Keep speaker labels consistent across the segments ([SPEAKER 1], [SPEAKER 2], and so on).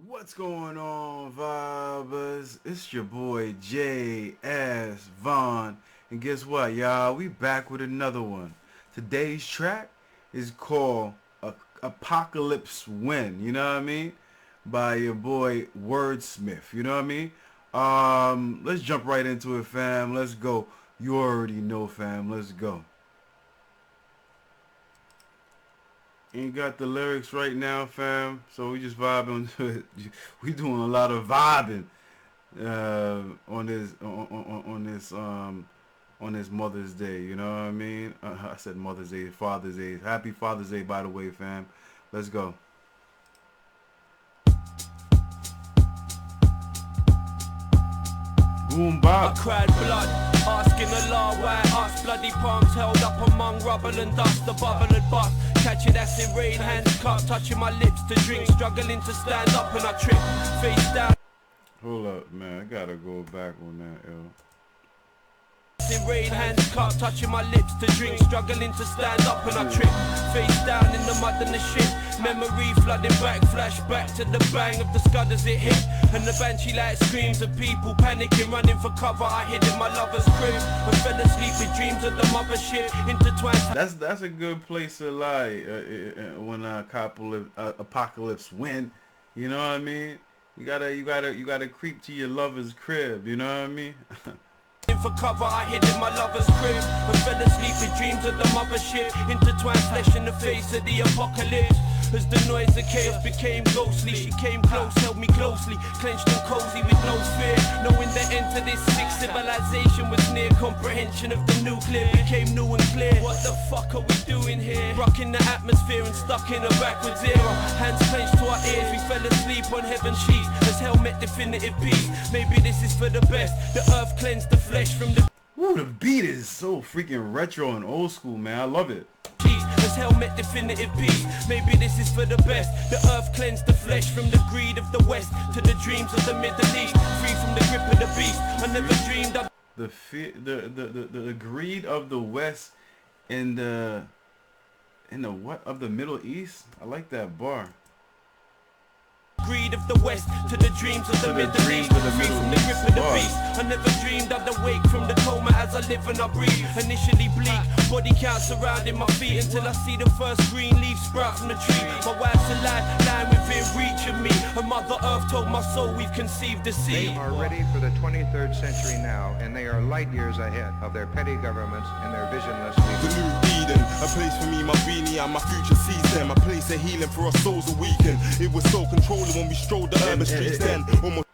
[SPEAKER 1] What's going on, vibers? It's your boy Jehst Vaughn, and guess what, y'all? We back with another one. Today's track is called Apocalypse When, you know what I mean? By your boy Wordsmiff, you know what I mean? Let's jump right into it, fam. Let's go. You already know, fam. Let's go. Ain't got the lyrics right now, fam. So we just vibing to it. We doing a lot of vibing on this Mother's Day. You know what I mean? I said Mother's Day, Father's Day. Happy Father's Day, by the way, fam. Let's go. Boom bop.
[SPEAKER 2] I cried blood, asking Allah why us bloody palms held up among rubble and dust. The bubble had bust, catching acid rain, hands cupped, touching my lips to drink, struggling to stand up and I trip, face down.
[SPEAKER 1] Hold up, man. I gotta go back on that, yo.
[SPEAKER 2] Acid rain, hands cupped, touching my lips to drink, struggling to stand up and I trip, face down in the mud and the shit. Memory flooding back, flashback to the bang of the scud as it hit. And the banshee light screams of people panicking, running for cover. I hid in my lover's crib and fell asleep with dreams of the mothership intertwined.
[SPEAKER 1] That's a good place to lie when apocalypse win. You know what I mean? You gotta creep to your lover's crib. You know what I mean?
[SPEAKER 2] For cover, I hid in my lover's crib and fell asleep with dreams of the mothership intertwined flesh in the face of the apocalypse. As the noise of chaos became ghostly, she came close, held me closely, clenched and cozy with no fear, knowing the end to this sick civilization was near. Comprehension of the nuclear became new and clear. What the fuck are we doing here? Rocking the atmosphere and stuck in a backwards era. Hands clenched to our ears, we fell asleep on heaven's sheets as hell met definitive peace. Maybe this is for the best. The earth cleansed the flesh from the...
[SPEAKER 1] Ooh, the beat is so freaking retro and old school, man. I love it.
[SPEAKER 2] As hell met definitive peace. Maybe this is for the best. The earth cleansed the flesh from the greed of the west to the dreams of the Middle East. Free from the grip of the beast. I never dreamed of
[SPEAKER 1] the greed of the west in the what of the Middle East. I like that bar.
[SPEAKER 2] Greed of the west to the dreams of the Middle East. Free from the grip of the beast. I never dreamed I'd awake from the coma as I live and I breathe. Initially bleak, body count surrounding my feet until I see the first green leaf sprout from the tree. My wife's alive, lying within reach of me. And Mother Earth told my soul we've conceived the seed.
[SPEAKER 3] They are ready for the 23rd century now, and they are light years ahead of their petty governments and their visionless
[SPEAKER 4] The
[SPEAKER 3] leaders.
[SPEAKER 4] new Eden, a place for me, my beanie and my future sees them. A place of healing for our souls awaken. It was so controlling when we strolled the urban streets then. Almost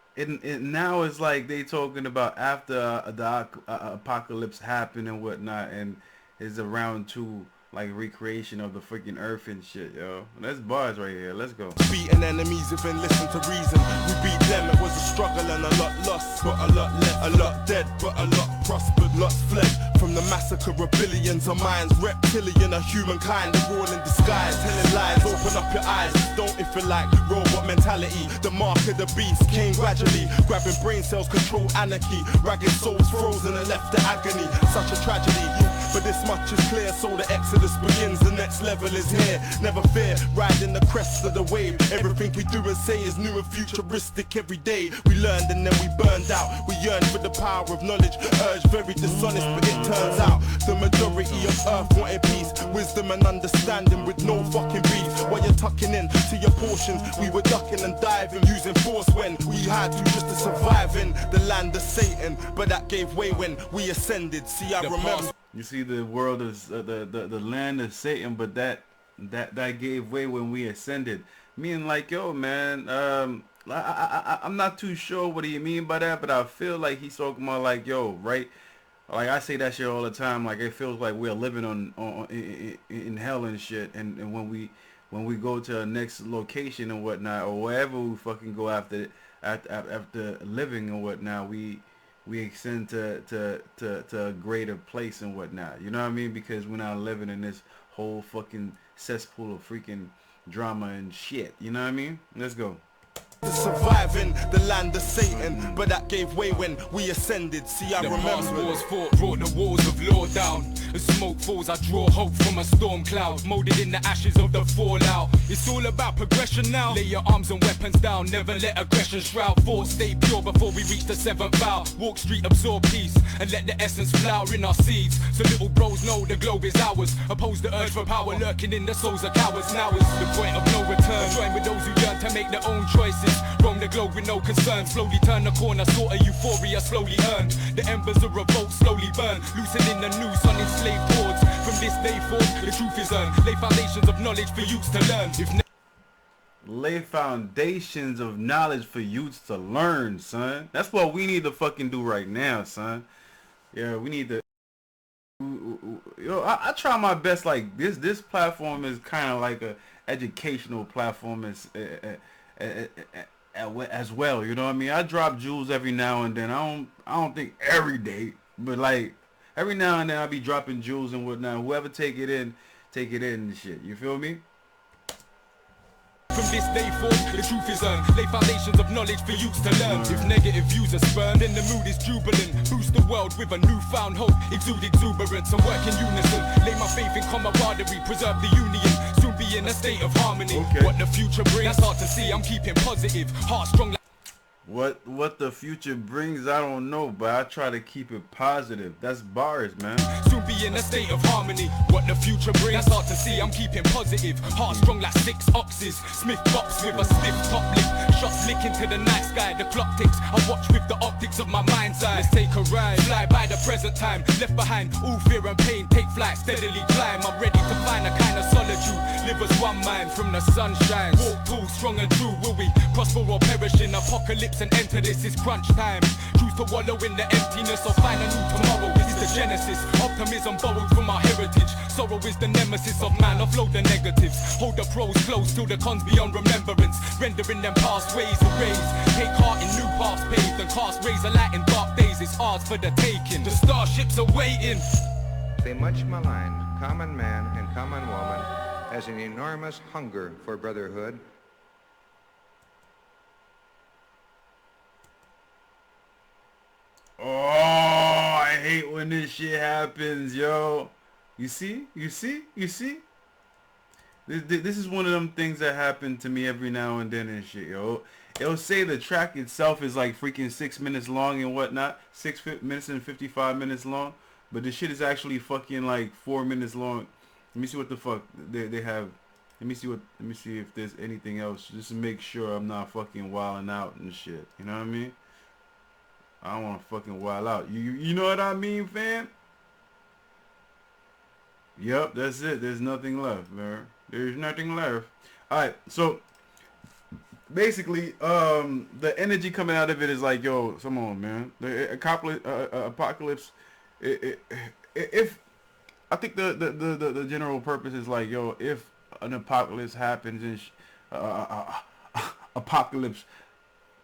[SPEAKER 1] Now it's like they talking about after the apocalypse happened and whatnot, and it's around to like recreation of the freaking earth and shit, yo. That's bars right here. Let's go.
[SPEAKER 4] beating enemies if and listen to reason. We beat them, it was a struggle and a lot lost, but a lot left. A lot dead, but a lot prospered, lots fled. From the massacre of billions of minds, reptilian of humankind, they're all in disguise, telling lies. Open up your eyes, don't if you like robot mentality. The mark of the beast came gradually, grabbing brain cells, control anarchy. Ragged souls frozen and left to agony. Such a tragedy, but this much is clear. So the exodus begins, the next level is here. Never fear, riding the crest of the wave. Everything we do and say is new and futuristic every day. We learned and then we burned out. We yearn for the power of knowledge. Urge very dishonest, but it turns out the majority of earth wanted peace, wisdom and understanding with no fucking beef. While you're tucking in to your portions, we were ducking and diving, using force when we had to just to survive in the land of Satan. But that gave way when we ascended. See, I remember.
[SPEAKER 1] You see, the world is the land of Satan, but that gave way when we ascended. Meaning, like, yo, man, I'm not too sure what do you mean by that, but I feel like he's talking about, like, yo, right? Like, I say that shit all the time. Like, it feels like we're living in hell and shit. And when we go to the next location and whatnot, or wherever we fucking go after living and whatnot, we extend to a greater place and whatnot. You know what I mean? Because we're not living in this whole fucking cesspool of freaking drama and shit. You know what I mean? Let's go.
[SPEAKER 4] Surviving the land of Satan, but that gave way when we ascended. See, I remember
[SPEAKER 5] past wars fought brought the walls of law down. As smoke falls, I draw hope from a storm cloud, molded in the ashes of the fallout. It's all about progression now. Lay your arms and weapons down, never let aggression shroud. Thoughts stay pure before we reach the seventh vow. Walk street, absorb peace, and let the essence flower in our seeds. So little bros know the globe is ours. Oppose the urge for power lurking in the souls of cowards. Now is the point of no return. Join with those who yearn to make their own choices. Roam the globe with no concern. Slowly turn the corner, sort of euphoria slowly earned. The embers of revolt slowly burn, loosening the noose on enslaved hordes. From this day forth, the truth is earned. Lay foundations of knowledge for youths to learn.
[SPEAKER 1] Lay foundations of knowledge for youths to learn, son. That's what we need to fucking do right now, son. Yeah, we need to. Yo, I try my best. Like this platform is kind of like a educational platform as well. You know what I mean? I drop jewels every now and then. I don't think every day, but like every now and then I'll be dropping jewels and whatnot. Whoever take it in and shit. You feel me?
[SPEAKER 5] From this day forth, the truth is earned. Lay foundations of knowledge for youths to learn. If negative views are spurned, then the mood is jubilant. Boost the world with a newfound hope. Exude exuberance and work in unison. Lay my faith in camaraderie, preserve the union. Soon be in a state of harmony.
[SPEAKER 1] Okay.
[SPEAKER 5] What the future brings, that's hard to see. I'm keeping positive, heart strong.
[SPEAKER 1] What the future brings, I don't know, but I try to keep it positive. That's bars, man.
[SPEAKER 5] Soon be in a state of harmony. What the future brings, that's hard to see. I'm keeping positive, heart strong like 6 oxes. Smith box with a stiff top lip. Shots lick into the night sky, the clock ticks. I watch with the optics of my mind's eye. Let's take a ride, fly by the present time. Left behind, all fear and pain. Take flight, steadily climb. I'm ready to find a kind of solitude. Live as one mind from the sunshine. Walk tall, strong and true. Will we prosper or perish in apocalypse? And enter this is crunch time. Choose to wallow in the emptiness or find a new tomorrow. This is the genesis. Optimism borrowed from our heritage. Sorrow is the nemesis of man. Offload the negatives. Hold the pros close till the cons beyond remembrance. Rendering them past ways erased. Take heart in new paths paved and cast rays of light in dark days. It's ours for the taking. The starships are waiting.
[SPEAKER 3] The much maligned common man and common woman has an enormous hunger for brotherhood.
[SPEAKER 1] Oh, I hate when this shit happens, yo. You see? This is one of them things that happen to me every now and then and shit, yo. It'll say the track itself is like freaking 6 minutes long and whatnot. 6 minutes and 55 minutes long. But the shit is actually fucking like 4 minutes long. Let me see what the fuck they have. Let me see if there's anything else. Just to make sure I'm not fucking wilding out and shit. You know what I mean? I don't want to fucking wild out. You know what I mean, fam? Yep, that's it. There's nothing left, man. There's nothing left. Alright, so basically, the energy coming out of it is like, yo, come on, man. The apocalypse. If I think the general purpose is like, yo, if an apocalypse happens and apocalypse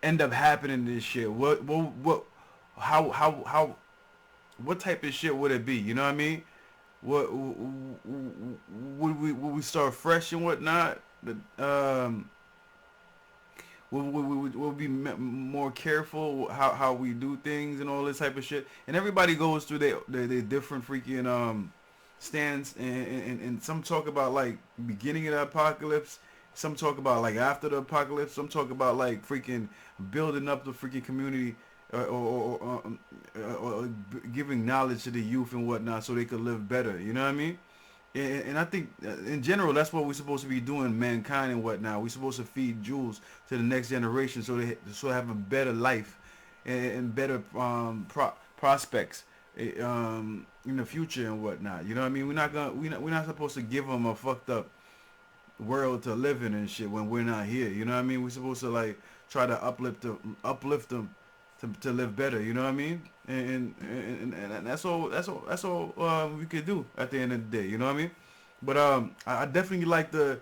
[SPEAKER 1] end up happening this shit, how what type of shit would it be? You know what I mean? What would we start fresh and whatnot? We'll be more careful how we do things and all this type of shit. And everybody goes through their different freaking stands, and some talk about like beginning of the apocalypse. Some talk about like after the apocalypse. Some talk about like freaking building up the freaking community or giving knowledge to the youth and whatnot so they could live better. You know what I mean? And I think in general that's what we're supposed to be doing, mankind and whatnot. We're supposed to feed jewels to the next generation so they have a better life and better prospects in the future and whatnot. You know what I mean? We're not supposed to give them a fucked up world to live in and shit when we're not here. You know what I mean? We're supposed to like try to uplift them to live better. You know what I mean? And that's all we could do at the end of the day. You know what I mean? But I definitely like the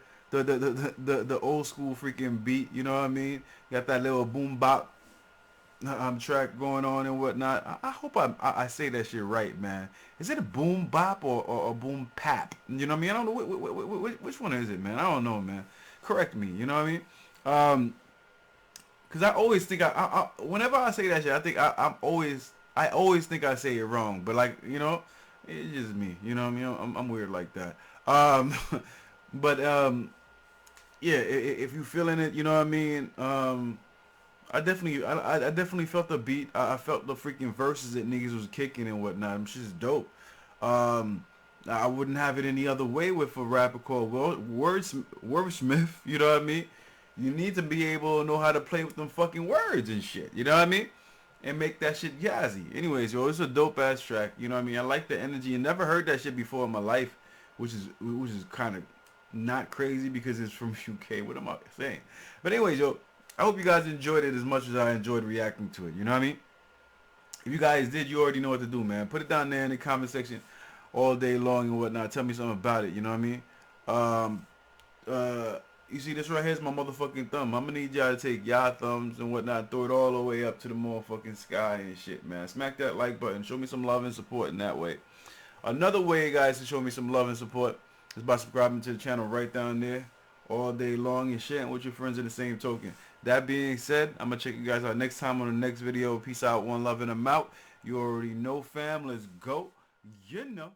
[SPEAKER 1] old school freaking beat. You know what I mean? Got that little boom bop track going on and whatnot. I hope I say that shit right, man. Is it a boom bop or a boom pap? You know what I mean? I don't know which one is it, man. I don't know, man. Correct me. You know what I mean? Cause I always think whenever I say that shit, I think I always think I say it wrong. But like, you know, it's just me. You know what I mean? I'm weird like that. But yeah, if you feeling it, you know what I mean. I definitely felt the beat. I felt the freaking verses that niggas was kicking and whatnot. Them shit's dope. I wouldn't have it any other way with a rapper called Wordsmiff. You know what I mean? You need to be able to know how to play with them fucking words and shit. You know what I mean? And make that shit jazzy. Anyways, yo, it's a dope ass track. You know what I mean? I like the energy. I never heard that shit before in my life, which is kind of not crazy because it's from UK. What am I saying? But anyways, yo, I hope you guys enjoyed it as much as I enjoyed reacting to it. You know what I mean? If you guys did, you already know what to do, man. Put it down there in the comment section all day long and whatnot. Tell me something about it. You know what I mean? You see this right here is my motherfucking thumb. I'm gonna need y'all to take y'all thumbs and whatnot, throw it all the way up to the motherfucking sky and shit, man. Smack that like button. Show me some love and support in that way. Another way, guys, to show me some love and support is by subscribing to the channel right down there all day long and sharing with your friends in the same token. That being said, I'm gonna check you guys out next time on the next video. Peace out, one love, and I'm out. You already know, fam. Let's go. You know.